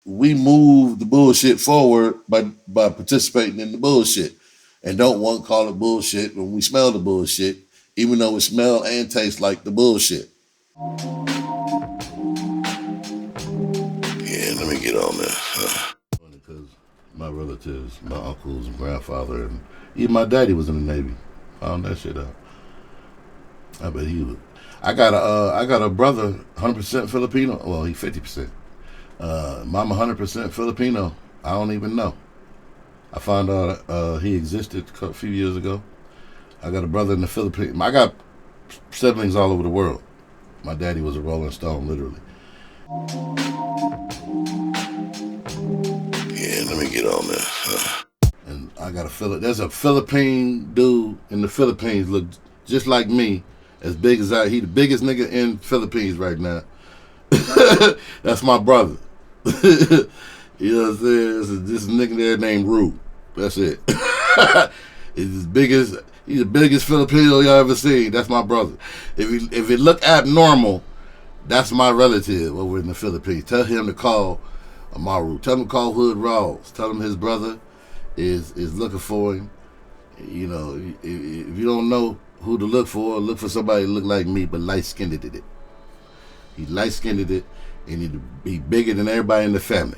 we move the bullshit forward by participating in the bullshit, and don't want to call it bullshit when we smell the bullshit, even though it smell and tastes like the bullshit. Yeah, let me get on there. Because my relatives, my uncles and grandfather, and even my daddy was in the Navy. Found that shit out. I bet he would. I got a brother, 100% Filipino. Well, he 50%. Mama 100% Filipino. I don't even know. I found out he existed a few years ago. I got a brother in the Philippines. I got siblings all over the world. My daddy was a Rolling Stone, literally. Yeah, let me get on there. And I got there's a Philippine dude in the Philippines, look just like me, as big as he the biggest nigga in Philippines right now. That's my brother. You know what I'm saying? This nigga there named Rue. That's it. He's the biggest Filipino y'all ever seen. That's my brother. If it look abnormal, that's my relative over in the Philippines. Tell him to call Amaru. Tell him to call Hood Rawlz. Tell him his brother is looking for him. You know, if you don't know who to look for somebody that look like me, but light-skinned it. He light-skinned it, and he'd be bigger than everybody in the family.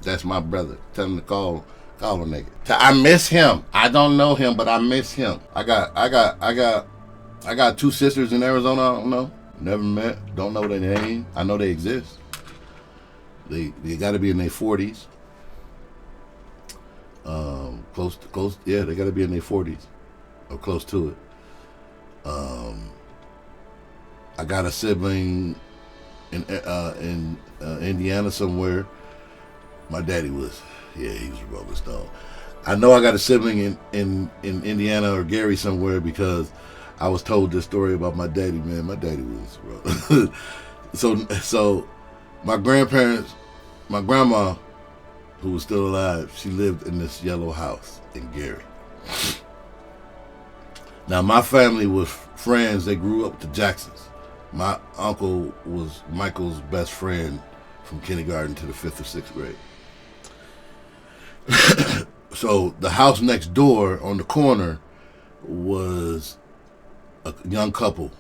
That's my brother. Tell him to call a nigga. I miss him. I don't know him, but I miss him. I got two sisters in Arizona. I don't know. Never met. Don't know their name. I know they exist. They got to be in their 40s. Close. Yeah, they got to be in their 40s or close to it. I got a sibling in Indiana somewhere. My daddy was, he was a Rolling Stone. I know I got a sibling in Indiana or Gary somewhere because I was told this story about my daddy, man. My daddy was, so my grandparents, my grandma, who was still alive, she lived in this yellow house in Gary. Now, my family was friends. They grew up with the Jacksons. My uncle was Michael's best friend from kindergarten to the 5th or 6th grade. So the house next door on the corner was a young couple,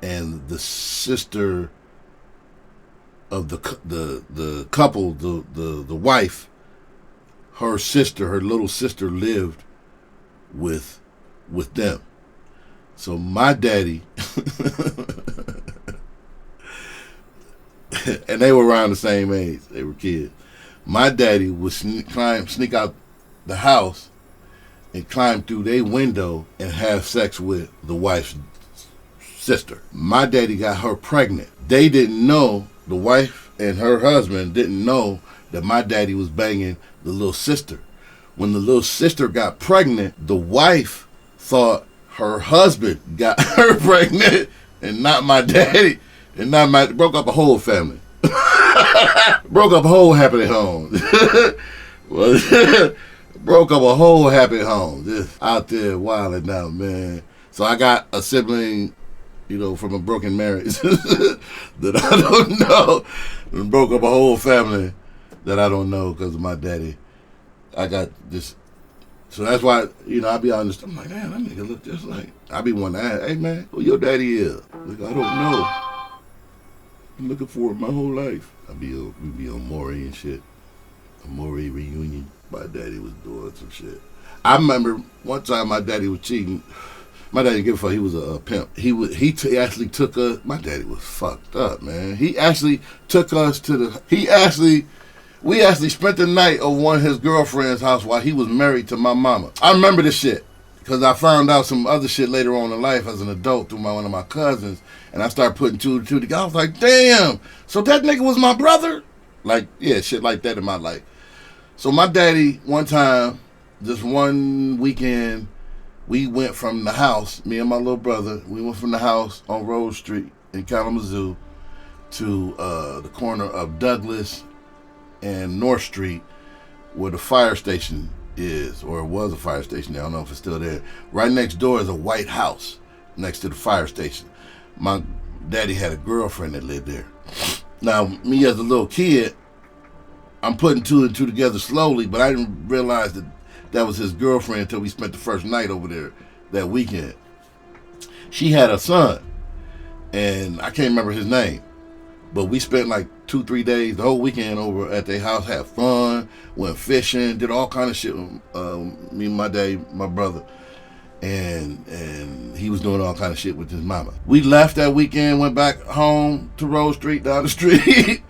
and the sister of the couple, the wife, her little sister lived with them. So my daddy, and they were around the same age. They were kids. My daddy would sneak out the house and climb through their window and have sex with the wife's sister. My daddy got her pregnant. They didn't know, the wife and her husband didn't know that my daddy was banging the little sister. When the little sister got pregnant, the wife thought her husband got her pregnant and not my daddy, and broke up a whole family. Broke up a whole happy home. Broke up a whole happy home. Just out there wilding out, man. So I got a sibling, from a broken marriage that I don't know. And broke up a whole family that I don't know because of my daddy. I got this. So that's why, I be honest. I'm like, man, that nigga look just like. I be wanting to ask, hey, man, who your daddy is? Like, I don't know. I'm looking for it my whole life. We be on Maury and shit. A Maury reunion. My daddy was doing some shit. I remember one time my daddy was cheating. My daddy didn't give a fuck. He was a pimp. He actually took us. My daddy was fucked up, man. He actually took us to we actually spent the night at one of his girlfriend's house while he was married to my mama. I remember this shit because I found out some other shit later on in life as an adult through one of my cousins, and I started putting two and two together. I was like, damn, so that nigga was my brother? Like, yeah, shit like that in my life. So my daddy, one time, just one weekend, we went from the house, me and my little brother, we went from the house on Rose Street in Kalamazoo to the corner of Douglas and North Street where the fire station is, or it was a fire station. I don't know if it's still there. Right next door is a white house next to the fire station. My daddy had a girlfriend that lived there. Now, me as a little kid, I'm putting two and two together slowly, but I didn't realize that was his girlfriend until we spent the first night over there that weekend. She had a son, and I can't remember his name, but we spent like 2-3 days, the whole weekend over at their house, had fun, went fishing, did all kind of shit with me and my dad, my brother, and he was doing all kind of shit with his mama. We left that weekend, went back home to Rose Street, down the street.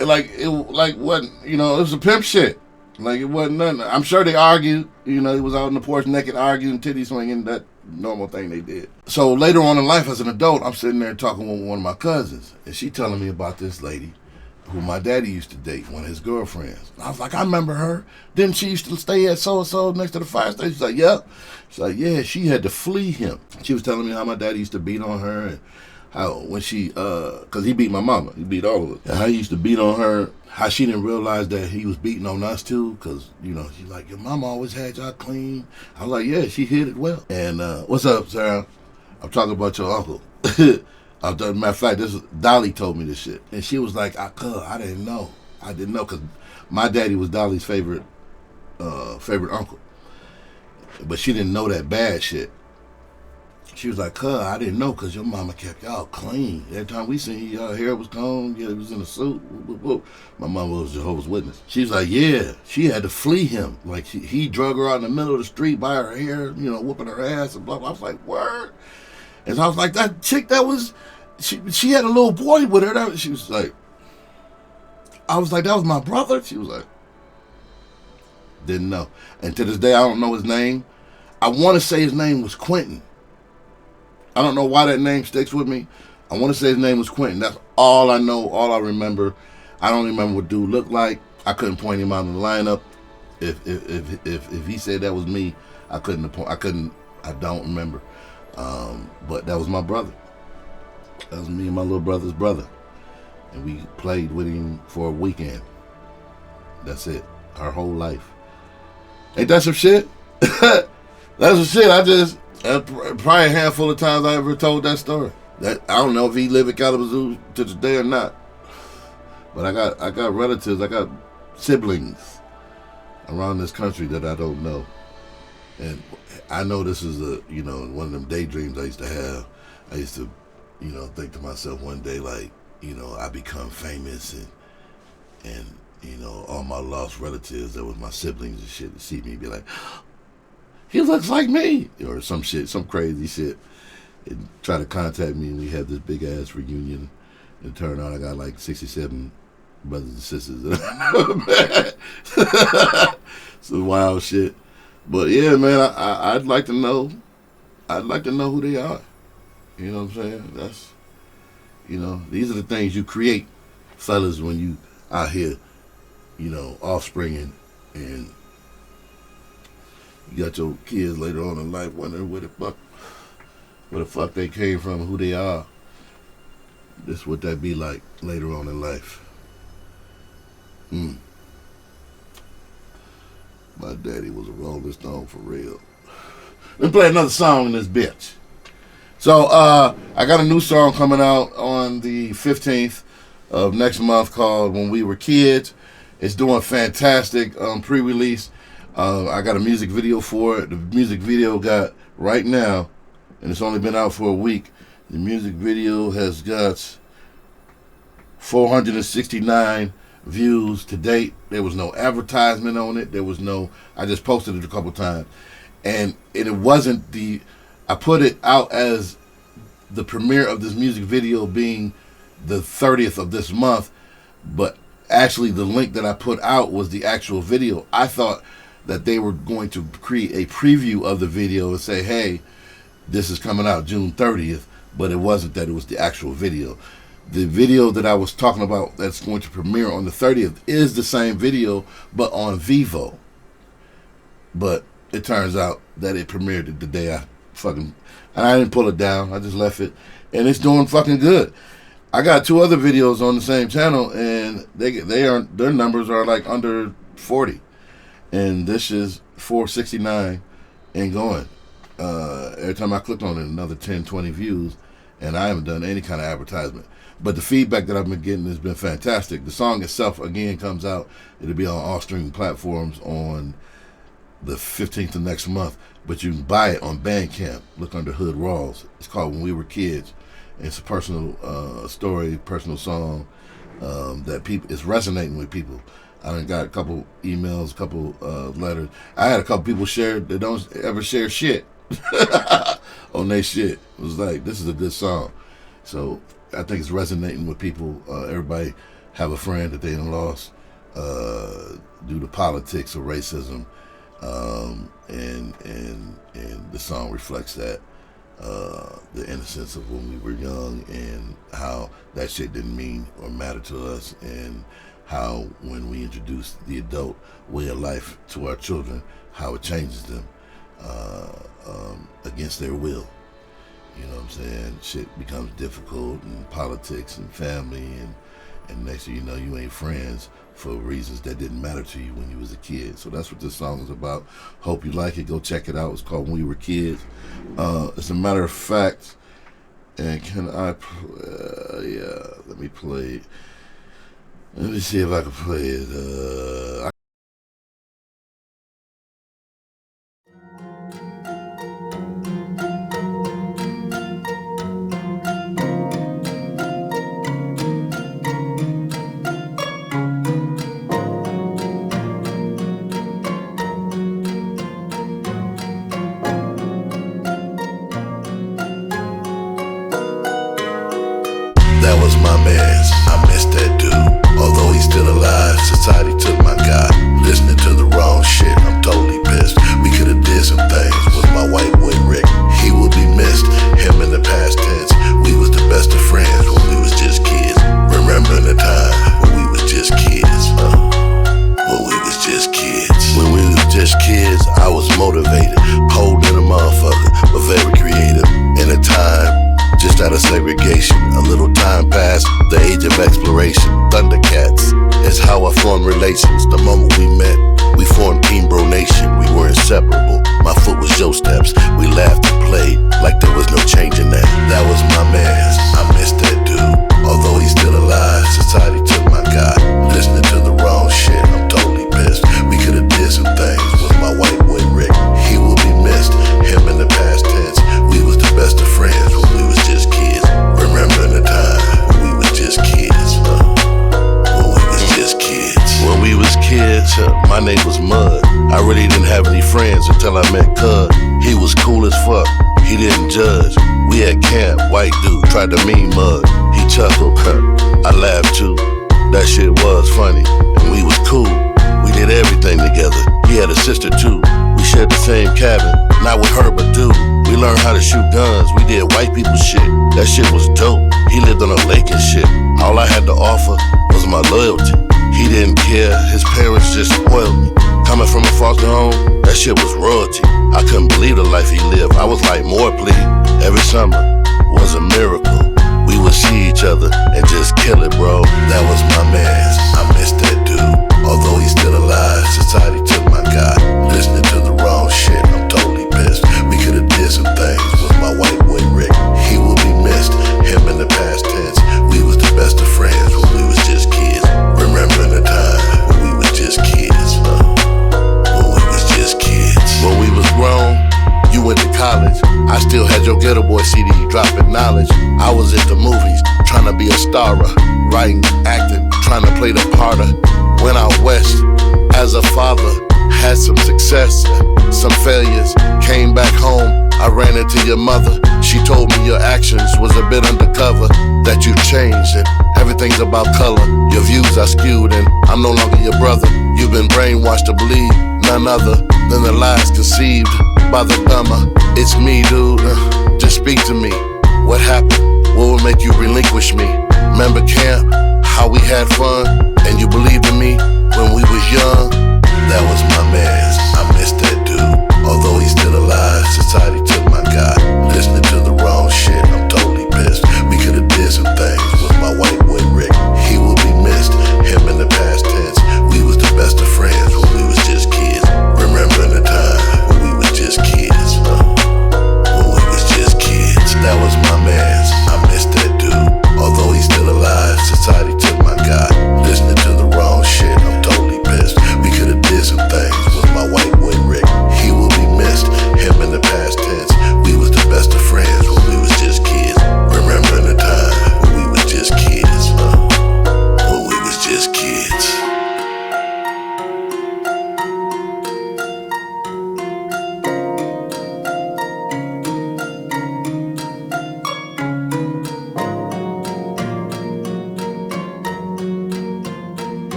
It wasn't, you know, it was a pimp shit. Like, it wasn't nothing. I'm sure they argued, you know, he was out on the porch naked arguing, titty swinging, that normal thing they did. So later on in life as an adult, I'm sitting there talking with one of my cousins, and she telling me about this lady who my daddy used to date, one of his girlfriends. And I was like, I remember her. Didn't she used to stay at so-and-so next to the fire station? She's like, yeah. She's like, yeah, she had to flee him. She was telling me how my daddy used to beat on her, and how when she, cause he beat my mama, he beat all of us, and how he used to beat on her, how she didn't realize that he was beating on us too, cause, you know, she's like, your mama always had y'all clean. I was like, yeah, she hid it well. And what's up, Sarah? I'm talking about your uncle. Matter of fact, Dolly told me this shit, and she was like, I didn't know, cause my daddy was Dolly's favorite uncle, but she didn't know that bad shit. She was like, I didn't know, cause your mama kept y'all clean. Every time we seen you, y'all hair was combed, yeah, it was in a suit. My mama was Jehovah's Witness. She was like, yeah, she had to flee him. Like, he drug her out in the middle of the street by her hair, you know, whooping her ass and blah, blah. I was like, word. And so I was like, that chick that was, she had a little boy with her. She was like, I was like, that was my brother? She was like, didn't know. And to this day, I don't know his name. I want to say his name was Quentin. I don't know why that name sticks with me. I want to say his name was Quentin. That's all I know, all I remember. I don't remember what dude looked like. I couldn't point him out in the lineup. If he said that was me, I don't remember. But that was my brother. That was me and my little brother's brother. And we played with him for a weekend. That's it. Our whole life. Ain't that some shit? That's some shit. Probably a handful of times I ever told that story. I don't know if he live in Kalamazoo to this day or not. But I got relatives, I got siblings around this country that I don't know. And I know this is one of them daydreams I used to have. I used to, think to myself one day, like, I become famous and all my lost relatives that was my siblings and shit to see me be like, he looks like me, or some shit, some crazy shit, and try to contact me, and we had this big ass reunion, and it turned out I got like 67 brothers and sisters. Some wild shit. But yeah, man, I'd like to know who they are. You know what I'm saying? That's, these are the things you create, fellas, when you out here, offspringing, and you got your kids later on in life wondering where the fuck they came from, who they are. This what that be like later on in life. My daddy was a Rolling Stone for real. Let me play another song in this bitch. So I got a new song coming out on the 15th of next month called When We Were Kids. It's doing fantastic pre-release. I got a music video for it. The music video got, right now, and it's only been out for a week, the music video has got 469 views to date. There was no advertisement on it. I just posted it a couple times. And it wasn't I put it out as the premiere of this music video being the 30th of this month, but actually the link that I put out was the actual video. I thought that they were going to create a preview of the video and say, hey, this is coming out June 30th, but it wasn't that, it was the actual video. The video that I was talking about that's going to premiere on the 30th is the same video, but on Vivo. But it turns out that it premiered the day and I didn't pull it down, I just left it, and it's doing fucking good. I got 2 other videos on the same channel, and their numbers are like under 40. And this is 469 and going. Every time I click on it, another 10, 20 views. and I haven't done any kind of advertisement. But the feedback that I've been getting has been fantastic. The song itself, again, comes out. It'll be on all streaming platforms on the 15th of next month. But you can buy it on Bandcamp. Look under Hood Rawlz. It's called When We Were Kids. It's a personal story, personal song that is resonating with people. I done got a couple emails, a couple letters. I had a couple people share that don't ever share shit on their shit. It was like, this is a good song. So I think it's resonating with people. Everybody have a friend that they done lost due to politics or racism, and the song reflects that, the innocence of when we were young and how that shit didn't mean or matter to us, and how when we introduce the adult way of life to our children, how it changes them against their will. You know what I'm saying? Shit becomes difficult, and politics and family, and next thing you know, you ain't friends for reasons that didn't matter to you when you was a kid. So that's what this song is about. Hope you like it. Go check it out. It's called When We Were Kids. As a matter of fact, and can I let me play it. Let me see if I can play it. That was my man's. I miss that dude. Although he's still alive, society took my guy. Listening to the wrong shit, I'm totally pissed. We could've did some things with my white boy Rick. He will be missed. Him in the past tense. We was the best of friends when we was just kids. Remembering the time when we was just kids. When we was just kids. When we was just kids, I was motivated. Cold than a motherfucker, but very creative. In a time just out of segregation, a little time passed, the age of exploration. Thundercats is how I formed relations. The moment we met, we formed Team Bro Nation. We were inseparable. My foot was Joe steps. We laughed and played like there was no changing that. That was my man's. I miss that dude. Although he's still alive, society took my guy. Listening to the wrong shit, I'm totally pissed. We could've did some things with my white boy Rick. He will be missed. Him in the past tense. We was the best of friends when we was just kids. Remembering the time when we was just kids. When we was just kids. When we was kids, my name was Mud. I really didn't have any friends until I met Cud. He was cool as fuck. He didn't judge. We at camp, white dude tried to mean Mud. He chuckled. I laughed too. That shit was funny. And we was cool. We did everything together. He had a sister too. We shared the same cabin. Not with her, but dude. We learned how to shoot guns. We did white people shit. That shit was dope. He lived on a lake and shit. All I had to offer was my loyalty. He didn't care. His parents just spoiled me. Coming from a foster home, that shit was royalty. I couldn't believe the life he lived. I was like, more please. Every summer was a miracle. We would see each other and just kill it, bro. That was my man's. I miss that dude. Although he's still alive, society took my guy. Listening to the wrong shit, I'm totally pissed. We could've did some things with my white boy Rick. He will be missed. Him in the past tense. We was the best of friends when we was just kids. Remembering the time when we was just kids. When we was just kids. When we was grown, you went to college. I still had your Ghetto Boy CD dropping knowledge. I was at the movies, trying to be a star, writing, acting, trying to play the part of. Went out west as a father, had some success, some failures. Came back home, I ran into your mother. She told me your actions was a bit undercover, that you changed and everything's about color. Your views are skewed and I'm no longer your brother. You've been brainwashed to believe none other than the lies conceived by the dumber. It's me, dude. Just speak to me. What happened? What would make you relinquish me? Remember camp? How we had fun? And you believed in me when we was young? That was my man's. I miss that dude. Although he's still alive, society